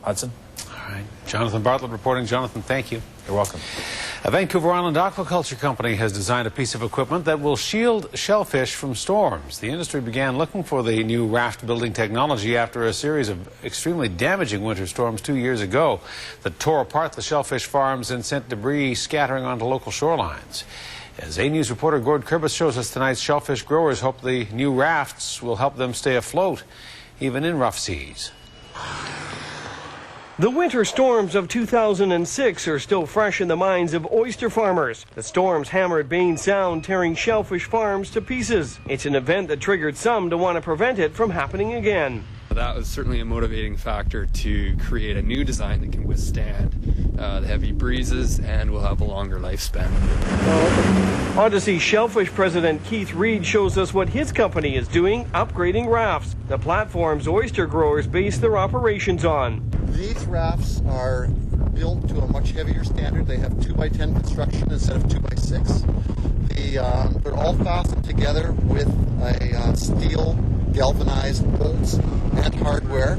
Hudson. All right. Jonathan Bartlett reporting. Jonathan, thank you. You're welcome. A Vancouver Island aquaculture company has designed a piece of equipment that will shield shellfish from storms. The industry began looking for the new raft building technology after a series of extremely damaging winter storms 2 years ago that tore apart the shellfish farms and sent debris scattering onto local shorelines. As A News reporter Gord Kurbis shows us tonight, shellfish growers hope the new rafts will help them stay afloat, even in rough seas. The winter storms of 2006 are still fresh in the minds of oyster farmers. The storms hammered Bain Sound, tearing shellfish farms to pieces. It's an event that triggered some to want to prevent it from happening again. That was certainly a motivating factor to create a new design that can withstand the heavy breezes and will have a longer lifespan. Odyssey Shellfish President Keith Reed shows us what his company is doing, upgrading rafts, the platforms oyster growers base their operations on. These rafts are built to a much heavier standard. They have 2x10 construction instead of 2x6. They're all fastened together with a steel galvanized bolts and hardware.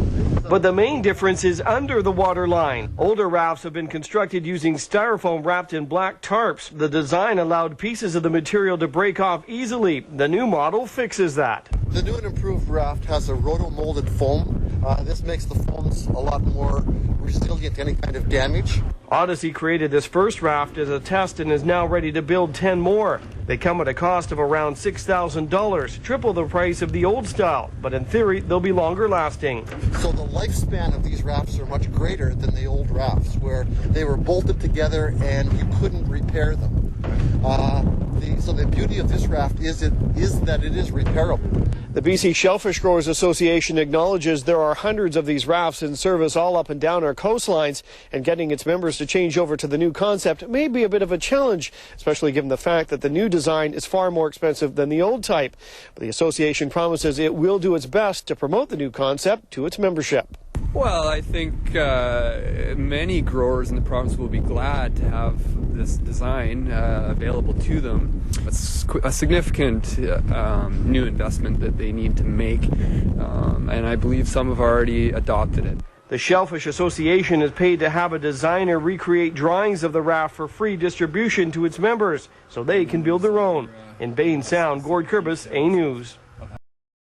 But the main difference is under the water line. Older rafts have been constructed using styrofoam wrapped in black tarps. The design allowed pieces of the material to break off easily. The new model fixes that. The new and improved raft has a roto-molded foam. This makes the foams a lot more resilient to any kind of damage. Odyssey created this first raft as a test and is now ready to build 10 more. They come at a cost of around $6,000, triple the price of the old style, but in theory they'll be longer lasting. So the lifespan of these rafts are much greater than the old rafts, where they were bolted together and you couldn't repair them. So the beauty of this raft is that it is repairable. The BC Shellfish Growers Association acknowledges there are hundreds of these rafts in service all up and down our coastlines, and getting its members to change over to the new concept may be a bit of a challenge, especially given the fact that the new design is far more expensive than the old type. But the association promises it will do its best to promote the new concept to its membership. Well, I think many growers in the province will be glad to have this design available to them. It's a significant new investment that they need to make, and I believe some have already adopted it. The Shellfish Association is paid to have a designer recreate drawings of the raft for free distribution to its members so they can build their own. In Bain Sound, Gord Kurbis, A News.